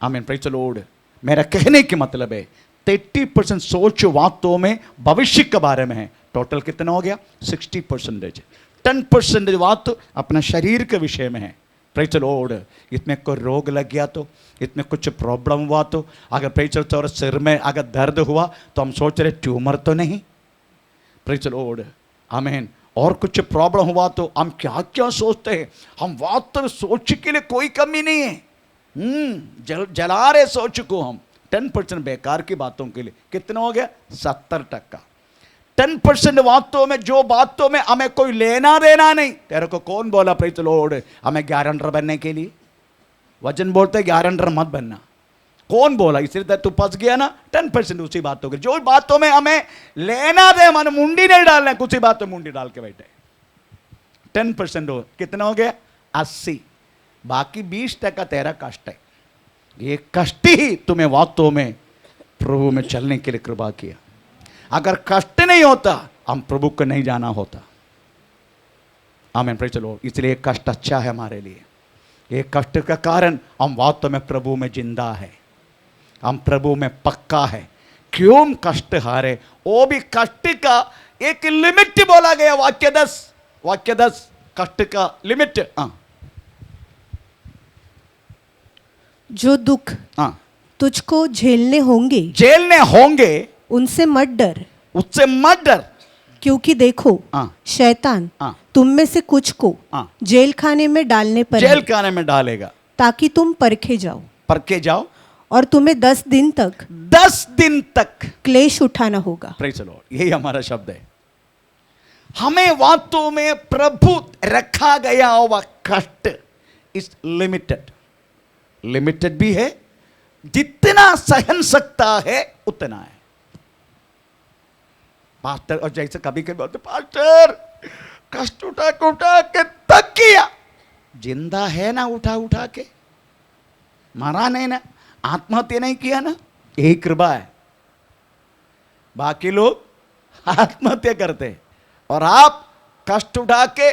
आमीन, प्रेज़ द लॉर्ड, मेरा कहने की मतलब है 30% सोच वास्तव में भविष्य के बारे में है। टोटल कितना हो गया? 60%। 10% बात अपना शरीर के विषय में है। प्रेज़ द लॉर्ड, इसमें कोई रोग लग गया तो, इसमें कुछ प्रॉब्लम हुआ तो, अगर प्रेज़ द लॉर्ड सिर में अगर दर्द हुआ तो हम सोच रहे ट्यूमर तो नहीं। प्रेज़ द लॉर्ड, आमीन। और कुछ प्रॉब्लम हुआ तो हम क्या क्या सोचते हैं। हम वास्तव सोच के लिए कोई कमी नहीं है। जला रहे सोच को हम। 10% बेकार की बातों के लिए। कितना हो गया? 70%। 10% बातों में, जो बातों में हमें कोई लेना देना नहीं। तेरे को कौन बोला प्रेज़ द लॉर्ड हमें गारंटर बनने के लिए? वचन बोलते गारंटर मत बनना। कौन बोला? इसलिए तू फंस गया ना। 10% उसी बातों के, जो बातों में हमें लेना दे, मन मुंडी नहीं डालना, कुछ ही बातों मुंडी डाल के बैठे। 10% हो, कितना हो गया? 80। बाकी 20% तेरा कष्ट है। ये कष्ट ही तुम्हें वास्तव में प्रभु में चलने के लिए कृपा किया। अगर कष्ट नहीं होता हम प्रभु को नहीं जाना होता। आमीन, प्रेज़ द लॉर्ड। इसलिए कष्ट अच्छा है हमारे लिए। ये कष्ट का कारण हम वास्तव में प्रभु में जिंदा है, हम प्रभु में पक्का है। क्यों कष्ट हारे? वो भी कष्ट का एक लिमिट बोला गया। वाक्य 10 कष्ट का लिमिट। जो दुख तुझको झेलने होंगे उनसे मत डर, उससे मत डर। क्योंकि देखो शैतान तुम में से कुछ को जेल खाने में डालने पर जेल खाने में डालेगा, ताकि तुम परखे जाओ और तुम्हें 10 दिन तक क्लेश उठाना होगा। प्रेज़ द लॉर्ड, यही हमारा शब्द है। हमें वास्तव में प्रभु रखा गया हुआ कष्ट इस लिमिटेड भी है। जितना सहन सकता है उतना है। पास्टर, और जैसे कभी कभी बोलते पास्टर कष्ट उठा के तक किया। जिंदा है ना, उठा के मरा नहीं ना, आत्महत्या नहीं किया ना, यही कृपा है। बाकी लोग आत्महत्या करते हैं और आप कष्ट उठा के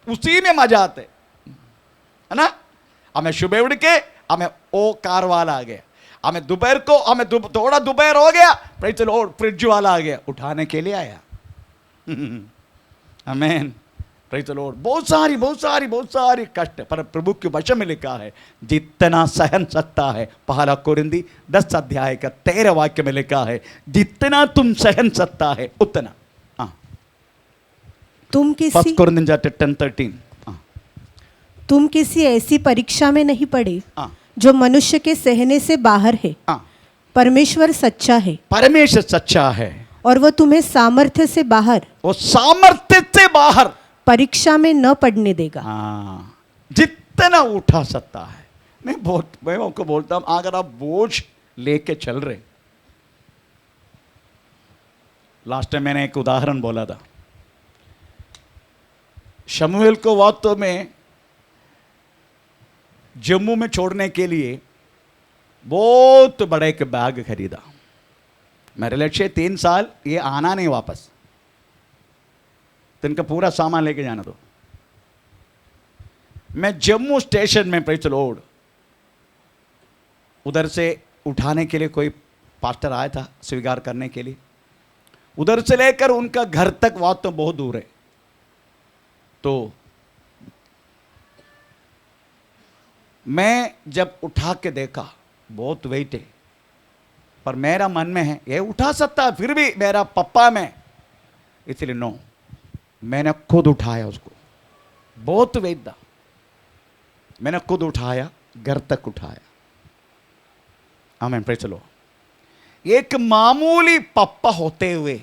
उसी में मजा आते है ना। हमें सुबह उठ के हमें ओ कार वाला आ गया, हमें दोपहर को हमें थोड़ा दोपहर हो गया, प्रेज़ द लॉर्ड फ्रिज वाला आ गया, उठाने के लिए आया। आमीन। Praise the Lord. बहुत सारी कष्ट, पर प्रभु के वचन में लिखा है जितना सहन सकता है। पहला कोरिंदी 10 अध्याय का 13 वाक्य में लिखा है जितना तुम सहन सकता है उतना। तुम फर्स्ट किसी कोरिंथियंस चैप्टर 10:13। तुम किसी ऐसी परीक्षा में नहीं पड़े जो मनुष्य के सहने से बाहर है। परमेश्वर सच्चा है, परमेश्वर सच्चा है और वो तुम्हें सामर्थ्य से बाहर, वो सामर्थ्य से बाहर परीक्षा में न पड़ने देगा। जितना उठा सकता है। मैं आपको बोलता हूं, अगर आप बोझ लेके चल रहे, लास्ट टाइम मैंने एक उदाहरण बोला था, शमूएल को वास्तव में जम्मू में छोड़ने के लिए बहुत बड़ा एक बैग खरीदा। मेरे लक्ष्य 3 साल ये आना नहीं वापस, तो इनका पूरा सामान लेके जाना दो। मैं जम्मू स्टेशन में प्रेज़ द लॉर्ड, उधर से उठाने के लिए कोई पास्टर आया था स्वीकार करने के लिए, उधर से लेकर उनका घर तक वहाँ तो बहुत दूर है। तो मैं जब उठा के देखा बहुत वेट है, पर मेरा मन में है ये उठा सकता है, फिर भी मेरा पप्पा में, इसलिए नो, मैंने खुद उठाया उसको। बहुत वेट था, मैंने खुद उठाया, घर तक उठाया। आमीन, प्रेज़ द लॉर्ड। एक मामूली पप्पा होते हुए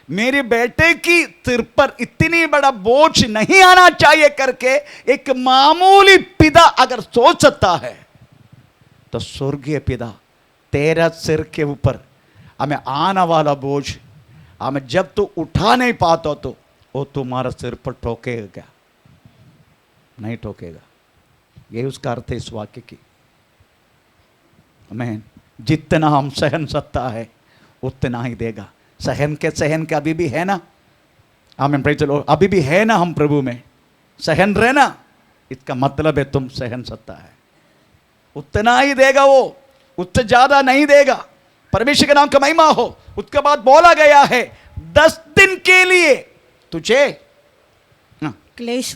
मेरे बेटे की सिर पर इतनी बड़ा बोझ नहीं आना चाहिए करके एक मामूली पिता अगर सोच सकता है, तो स्वर्गीय पिता तेरा सिर के ऊपर हमें आने वाला बोझ हमें जब तू उठा नहीं पाता तो वो तुम्हारा सिर पर ठोकेगा क्या? नहीं ठोकेगा। यही उसका अर्थ है इस वाक्य की। आमीन। जितना हम सहन सकता है उतना ही देगा। सहन के अभी भी है ना? आमीन, प्रेज़ द लॉर्ड। अभी भी है ना हम प्रभु में? सहन रहना, इसका मतलब है तुम सहन सकता है, उतना ही देगा वो, उससे ज्यादा नहीं देगा। परमेश्वर के नाम का महिमा हो। उसके बाद बोला गया है 10 दिन के लिए तुझे क्लेश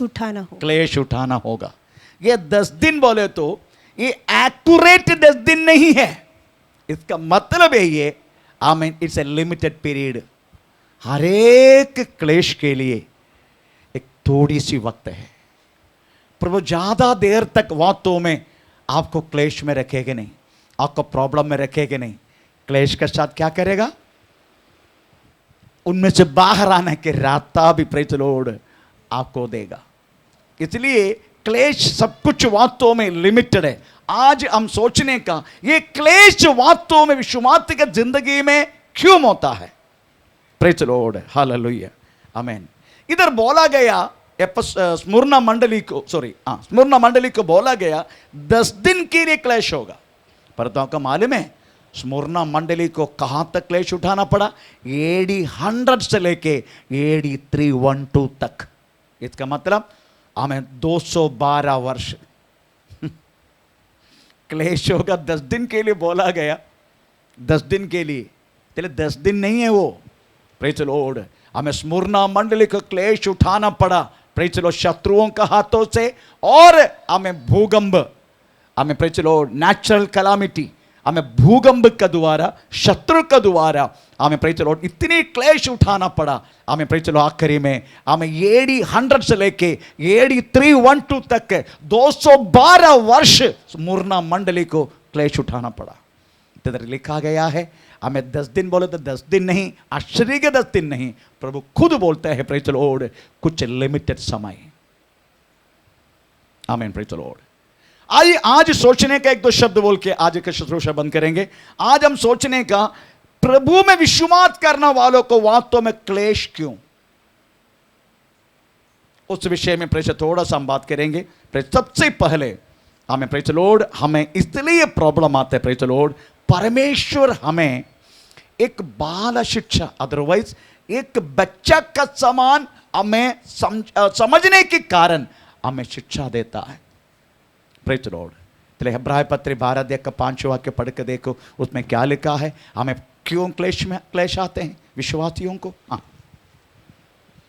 उठाना होगा। ये 10 दिन बोले तो ये एक्यूरेट 10 दिन नहीं है। इसका मतलब है ये, आमीन, इट्स ए लिमिटेड पीरियड। हर एक क्लेश के लिए एक थोड़ी सी वक्त है। प्रभु ज्यादा देर तक वास्तव में आपको क्लेश में रखेगा नहीं, आपको प्रॉब्लम में रखेगा नहीं। क्लेश के साथ क्या करेगा? उनमें से बाहर आने के रास्ता भी प्रेज़ द लॉर्ड आपको देगा। इसलिए क्लेश सब कुछ वास्तव में लिमिटेड है। आज हम सोचने का ये क्लेश वास्तव में विश्वासी की जिंदगी में क्यों होता है? प्रेज़ द लॉर्ड, हालेलुया, आमीन। इधर बोला गया स्मुरना मंडली को बोला गया 10 दिन के लिए क्लेश होगा। पर तो आपको मालूम है स्मुरना मंडली को कहां तक क्लेश उठाना पड़ा? AD 100 से लेके AD 312 तक। इसका मतलब हमें 212 वर्ष क्लेश होगा। 10 दिन के लिए बोला गया, 10 दिन के लिए, चले 10 दिन नहीं है वो। प्रेज़ द लॉर्ड, हमें स्मुरना मंडली को क्लेश उठाना पड़ा, प्रेज़ द लॉर्ड, शत्रुओं का हाथों से, और हमें भूकंप, हमें praise the Lord natural calamity, हमें भूकंप का द्वारा, शत्रु का द्वारा हमें प्रेज़ द लॉर्ड इतनी क्लेश उठाना पड़ा। हमें प्रेज़ द लॉर्ड आखिरी में हमें AD 100 से लेके AD 312 तक 212 वर्ष स्मुरना मंडली को क्लेश उठाना पड़ा। इधर लिखा गया है हमें 10 दिन बोले तो 10 दिन नहीं, आश्चर्य के 10 दिन नहीं, प्रभु खुद बोलते हैं प्रेज़ द लॉर्ड कुछ लिमिटेड समय। आमीन, प्रेज़ द लॉर्ड। आइए आज सोचने का 1-2 शब्द बोल के आज का शुश्रूषा बंद करेंगे। आज हम सोचने का प्रभु में विश्वास करने वालों को वास्तव में क्लेश क्यों, उस विषय में प्रेज़ थोड़ा सा हम बात करेंगे। सबसे पहले हमें प्रेज़ लॉर्ड, हमें इसलिए प्रॉब्लम आता है प्रेज़ लॉर्ड, परमेश्वर हमें एक बाल शिक्षा, अदरवाइज एक बच्चा का समान हमें समझने के कारण हमें शिक्षा देता है। Praise Lord. चलिए इब्राहिम पत्री 12 का 5 वाक्य पढ़ के देखो, उसमें क्या लिखा है, हमें क्यों क्लेश आते हैं विश्वासियों को।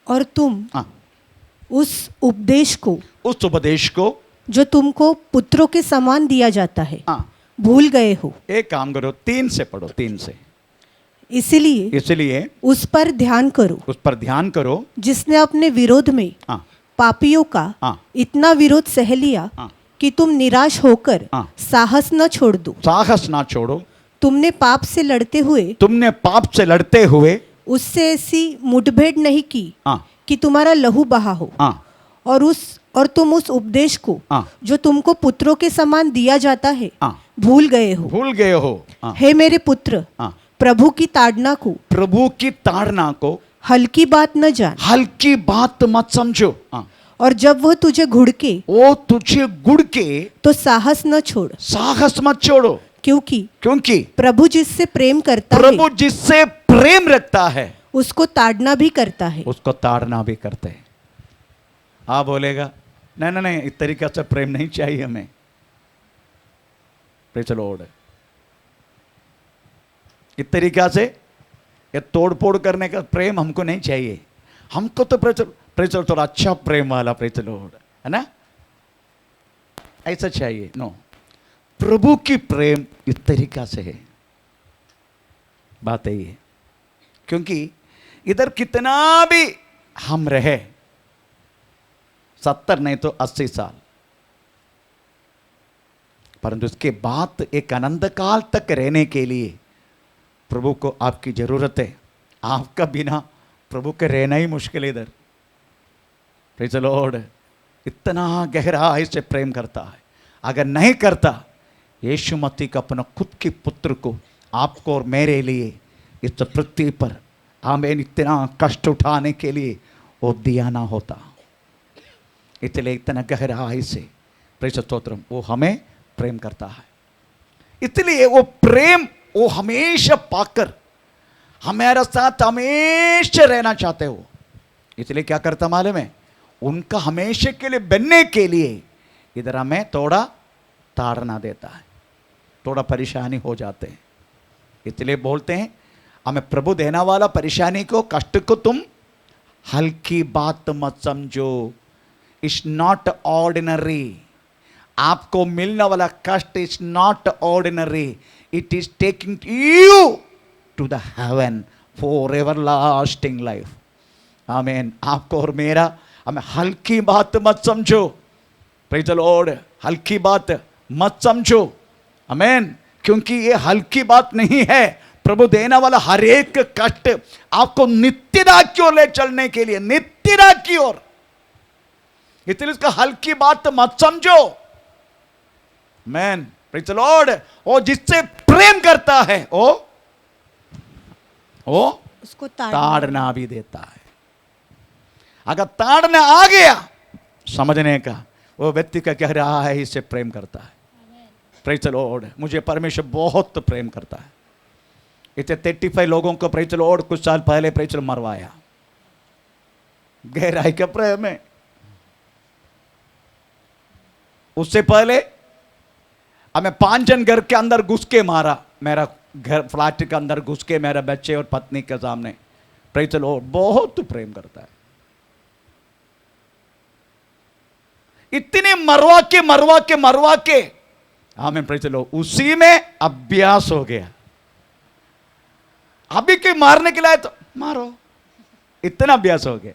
और तुम उस उपदेश को उस उपदेश को जो तुमको पुत्रों के समान दिया जाता है हाँ भूल गए हो। एक काम करो, 3 से पढ़ो, 3 से। इसलिए इसलिए उस पर ध्यान करो उस पर ध्यान करो। जिसने अपने विरोध में हाँ पापियों का हाँ इतना विरोध सह लिया हाँ कि तुम निराश होकर हाँ। साहस न छोड़ दो। साहस ना छोड़ो। तुमने पाप से लड़ते हुए तुमने पाप से लड़ते हुए उससे ऐसी मुठभेड़ नहीं की हाँ कि तुम्हारा लहू बहा हो, हाँ और तुम उस उपदेश को हाँ जो तुमको पुत्रों के समान दिया जाता है हाँ भूल गए हो। भूल गए हो। हाँ हे मेरे पुत्र, हाँ प्रभु की ताड़ना को, प्रभु की ताड़ना को हल्की बात न जान, हल्की बात मत समझो। हाँ और जब वह तुझे घुड़के वो तुझे गुड़ के तो साहस न छोड़, साहस मत छोड़ो। क्योंकि प्रभु जिससे प्रेम करता प्रभु है जिससे प्रेम रखता है उसको ताड़ना भी करता है। उसको ताड़ना भी करते हैं। हाँ बोलेगा नहीं नहीं नहीं, इस तरीके से प्रेम नहीं चाहिए हमें। Praise the Lord. इस तरीका से ये तोड़ फोड़ करने का प्रेम हमको नहीं चाहिए। हमको तो प्रेज़ थोड़ा अच्छा प्रेम वाला प्रेज़ द लॉर्ड है ना, ऐसा चाहिए। नो, प्रभु की प्रेम इस तरीका से है। बात यही है, क्योंकि इधर कितना भी हम रहे, 70 नहीं तो 80 साल, परंतु उसके बाद एक अनंत काल तक रहने के लिए प्रभु को आपकी जरूरत है। आपका बिना प्रभु के रहना ही मुश्किल है इधर। Praise the Lord. इतना गहराई से प्रेम करता है। अगर नहीं करता, यीशु मसीह का अपना खुद के पुत्र को आपको और मेरे लिए इस पृथ्वी पर आमीन इतना कष्ट उठाने के लिए वो दिया ना होता। इसलिए इतना गहराई से प्रेषित स्तोत्रम वो हमें प्रेम करता है। इसलिए वो प्रेम वो हमेशा पाकर हमारे साथ हमेशा रहना चाहते हो। इसलिए क्या करता मालूम है, उनका हमेशा के लिए बनने के लिए इधर हमें थोड़ा ताड़ना देता है, थोड़ा परेशानी हो जाते हैं। इसलिए बोलते हैं हमें प्रभु देना वाला परेशानी को कष्ट को तुम हल्की बात मत समझो। It's not ordinary. आपको मिलने वाला कष्ट is not ordinary, it is taking you to the heaven for everlasting life. आमीन। आपको और मेरा हमें हल्की बात मत समझो। Praise the Lord. हल्की बात मत समझो। आमीन। क्योंकि ये हल्की बात नहीं है। प्रभु देने वाला हर एक कष्ट आपको नित्यता की ओर ले चलने के लिए, नित्यता की ओर। इसलिए इसका हल्की बात मत समझो। Man praise the Lord. वो जिससे प्रेम करता है वो उसको ताड़ना भी देता है। अगर ताड़ना आ गया समझने का, वो व्यक्ति का कह रहा है इससे प्रेम करता है। Praise the Lord. मुझे परमेश्वर बहुत प्रेम करता है। इतने 35 लोगों को प्रेज़ द लॉर्ड कुछ साल पहले प्रेज़ द लॉर्ड मरवाया। गहराई का प्रेम है। उससे पहले हमें 5 जन घर के अंदर घुस के मारा। मेरा घर फ्लैट के अंदर घुस के मेरे बच्चे और पत्नी के सामने। Praise the Lord. बहुत प्रेम करता है। इतने मरवा के हमें प्रेज़ द लॉर्ड उसी में अभ्यास हो गया। अभी कोई मारने के लिए तो मारो, इतना अभ्यास हो गया।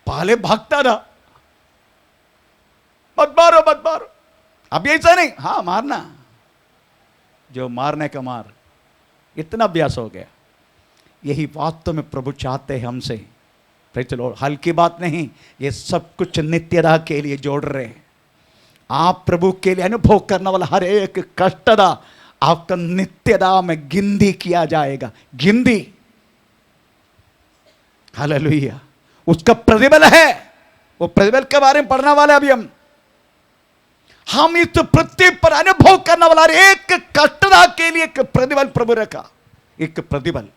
पहले भागता था, मत मारो। अब ऐसा नहीं, हाँ मारना, जो मारने का मार। इतना अभ्यास हो गया। यही वास्तव में प्रभु चाहते हैं हमसे। Praise the Lord. हल्की बात नहीं, ये सब कुछ नित्यता के लिए जोड़ रहे हैं। आप प्रभु के लिए अनुभव करने वाला हर एक कष्टदा आपका नित्यता में गिनती किया जाएगा। गिनती। हालेलुया। उसका प्रतिफल है। वो प्रतिफल के बारे में पढ़ने वाले अभी हम इस पृथ्वी पर अनुभव करने वाला एक कष्टदा के लिए एक प्रतिफल प्रभु रखा। एक प्रतिफल।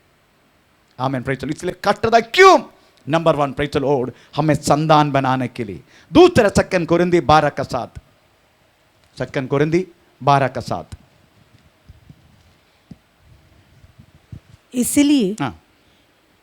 आमीन। Praise the Lord. इसलिए कष्टदा क्यों? नंबर 1 प्रेज़ द लॉर्ड हमें संतान बनाने के लिए। दूसरा 2 कोरिन्थी 12:7। 2 कोरिन्थी 12:7। इसलिए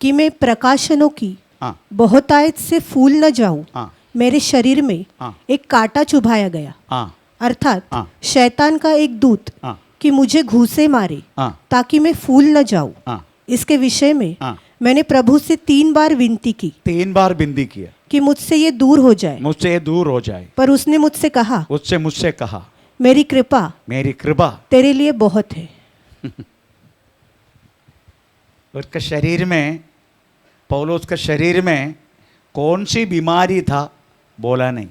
कि मैं प्रकाशनों की हाँ बहुतायत से फूल न जाऊं, हाँ मेरे शरीर में हाँ एक कांटा चुभाया गया, हाँ अर्थात हाँ। शैतान का एक दूत हाँ कि मुझे घूसे मारे हाँ ताकि मैं फूल न जाऊं। हाँ इसके विषय में हाँ। मैंने प्रभु से 3 बार विनती की 3 बार बिंदी किया कि मुझसे ये दूर हो जाए, मुझसे ये दूर हो जाए। पर उसने मुझसे कहा, उससे मुझसे कहा मेरी कृपा मेरी कृपा तेरे लिए बहुत है। उसका शरीर में, पौलुस का शरीर में कौन सी बीमारी था बोला नहीं,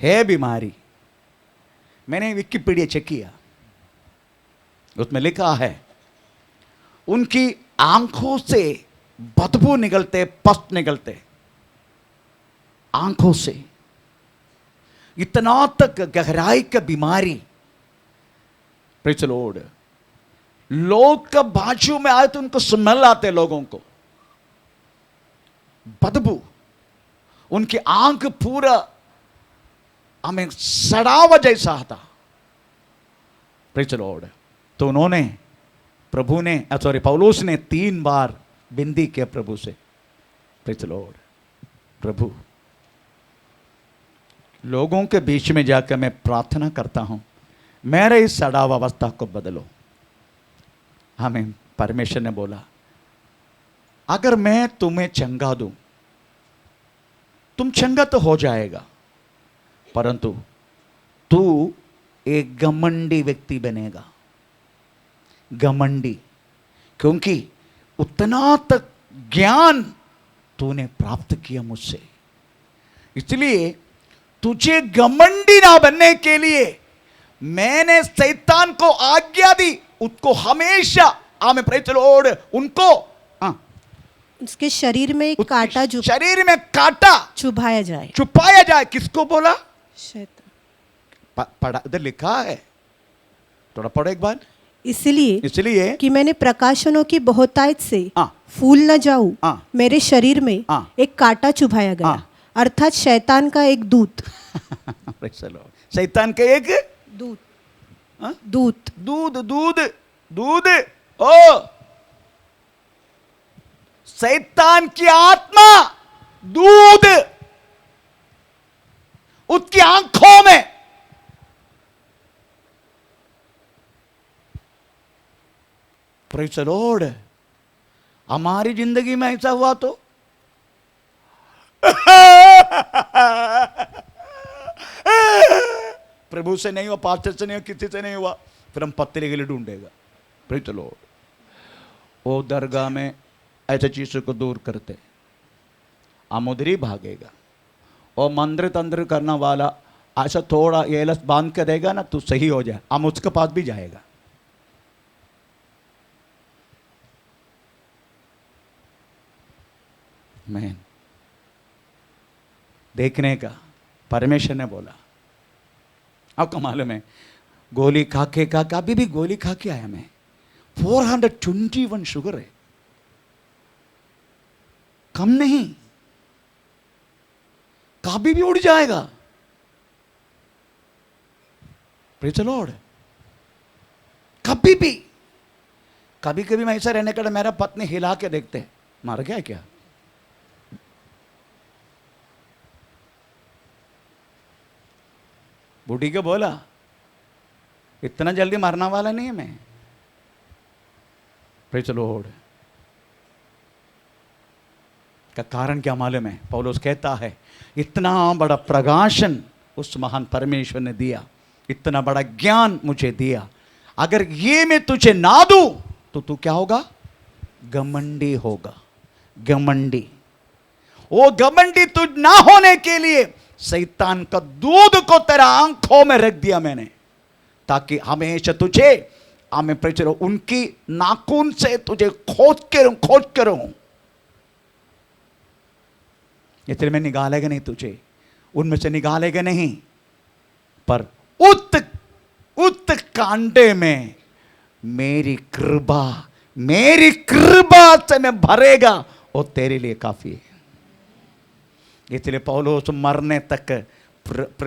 है बीमारी। मैंने विकिपीडिया चेक किया, उसमें लिखा है उनकी आंखों से बदबू निकलते, पस निकलते आंखों से, इतना तक गहराई का बीमारी। Praise the Lord. लोग का बाजू में आए तो उनको स्मेल आते, लोगों को बदबू, उनकी आंख पूरा हमें सड़ा हुआ जैसा था। Praise the Lord. तो उन्होंने, प्रभु ने, सॉरी पौलुस ने 3 बार विनती किया प्रभु से। Praise the Lord. प्रभु, लोगों के बीच में जाकर मैं प्रार्थना करता हूं, मेरे इस सड़ा हुआ अवस्था को बदलो। हमें परमेश्वर ने बोला, अगर मैं तुम्हें चंगा दूं, तुम चंगा तो हो जाएगा, परंतु तू एक घमंडी व्यक्ति बनेगा। घमंडी, क्योंकि उतना तक ज्ञान तूने प्राप्त किया मुझसे, इसलिए तुझे घमंडी ना बनने के लिए मैंने शैतान को आज्ञा दी, उसको हमेशा, आमेन प्रेज़ द लॉर्ड, उनको उसके शरीर में एक कांटा शरीर में कांटा चुभाया जाए। छुपाया जाए। किसको बोला? शैतान। पढ़ा, इधर लिखा है, थोड़ा पढ़ो एक बार। इसलिए कि मैंने प्रकाशनों की बहुतायत से हाँ। फूल न जाऊं, हाँ। मेरे शरीर में हाँ। एक कांटा चुभाया गया, हाँ। अर्थात शैतान का एक दूत। शैतान का एक दूत। हाँ? दूत। दूध दूध दूध ओ शैतान की आत्मा, दूध उसकी आंखों में। Praise the Lord. हमारी जिंदगी में ऐसा हुआ तो प्रभु से नहीं हुआ, पास्टर से नहीं हुआ, किसी से नहीं हुआ, फिर हम पत्ते के लिए ढूंढेगा। Praise the Lord. वो दरगाह में ऐसे चीज़ों को दूर करते, हम उधर ही भागेगा। और मंदिर तंत्र करने वाला ऐसा थोड़ा एलस बांध के देगा ना, तो सही हो जाए, हम उसके पास भी जाएगा। मैन देखने का परमेश्वर ने बोला। आपको मालूम है, गोली खा के अभी भी गोली खा के आया मैं, 421 शुगर है, कम नहीं, कभी भी उड़ जाएगा। Praise the Lord. कभी भी, कभी कभी मैं ऐसा रहने का, मेरा पत्नी हिला के देखते, मार गया क्या? बूढ़ी को बोला, इतना जल्दी मरने वाला नहीं है मैं। Praise the Lord. का कारण क्या मालूम है? पौलुस कहता है, इतना बड़ा प्रकाशन उस महान परमेश्वर ने दिया, इतना बड़ा ज्ञान मुझे दिया, अगर ये मैं तुझे ना दूं तो तू क्या होगा? घमंडी होगा। घमंडी। वो घमंडी तुझ ना होने के लिए शैतान का दूध को तेरा आंखों में रख दिया मैंने, ताकि हमेशा तुझे, हमें प्रेज़ द लॉर्ड, उनकी नाखून से तुझे खोज के रहूं। इसलिए मैं निकालेगा नहीं तुझे, उनमें से निकालेगा नहीं, पर उत कांटे में मेरी कृपा से मैं भरेगा, वो तेरे लिए काफी है। इसलिए पौलुस मरने तक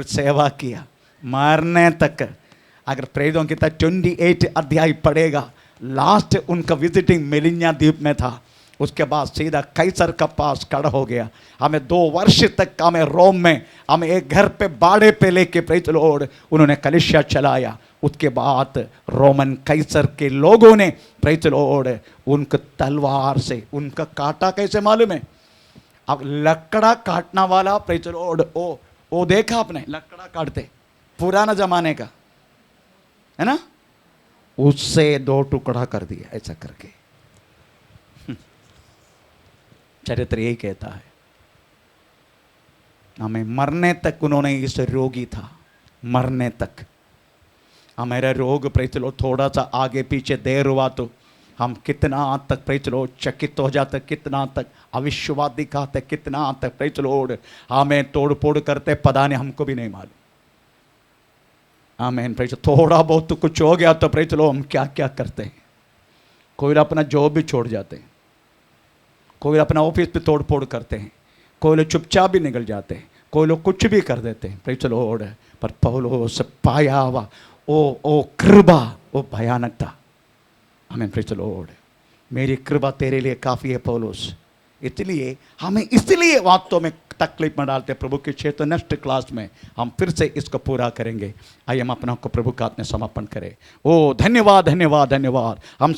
सेवा किया, मरने तक। अगर प्रेरितों की 28 अध्याय पढ़ेगा, लास्ट उनका विजिटिंग मेलिन्या द्वीप में था, उसके बाद सीधा कैसर का पास खड़ा हो गया। हमें 2 वर्ष तक हमें रोम में हमें एक घर पे बाड़े पे लेके प्रेज द लॉर्ड उन्होंने कलीसिया चलाया। उसके बाद रोमन कैसर के लोगों ने प्रेज द लॉर्ड उनके तलवार से उनका काटा कैसे मालूम है? अब लकड़ा काटना वाला प्रेज द लॉर्ड वो देखा आपने लकड़ा काटते पुराना जमाने का है ना, उससे 2 टुकड़ा कर दिया ऐसा करके। चरित्र यही कहता है हमें मरने तक उन्होंने इस रोगी था, मरने तक। हमारा रोग प्रेज लो थोड़ा सा आगे पीछे देर हुआ तो हम कितना तक प्रेज लो चकित हो जाते, कितना तक अविश्वास दिखाते, कितना तक प्रेज लो हमें तोड़ फोड़ करते, पता नहीं हमको भी नहीं मालूम। आमीन। प्रेज थोड़ा बहुत तो कुछ हो गया तो प्रेज लो हम क्या क्या करते हैं। कोई अपना जॉब भी छोड़ जाते हैं, कोई अपना ऑफिस पे तोड़ फोड़ करते हैं, कोई लोग चुपचाप भी निकल जाते हैं, कोई लोग कुछ भी कर देते हैं प्रेज लॉर्ड। पर पौलुस पाया हुआ ओ कृपा वो भयानक था। हमें प्रेज लॉर्ड मेरी कृपा तेरे लिए काफ़ी है पौलुस। इसलिए हमें इसलिए वास्तव में तकलीफ में डालते प्रभु के क्षेत्र। नेक्स्ट क्लास में हम फिर से इसको पूरा करेंगे। आइए हम अपना को प्रभु का हाथ में समर्पण करें। ओ धन्यवाद धन्यवाद धन्यवाद। हम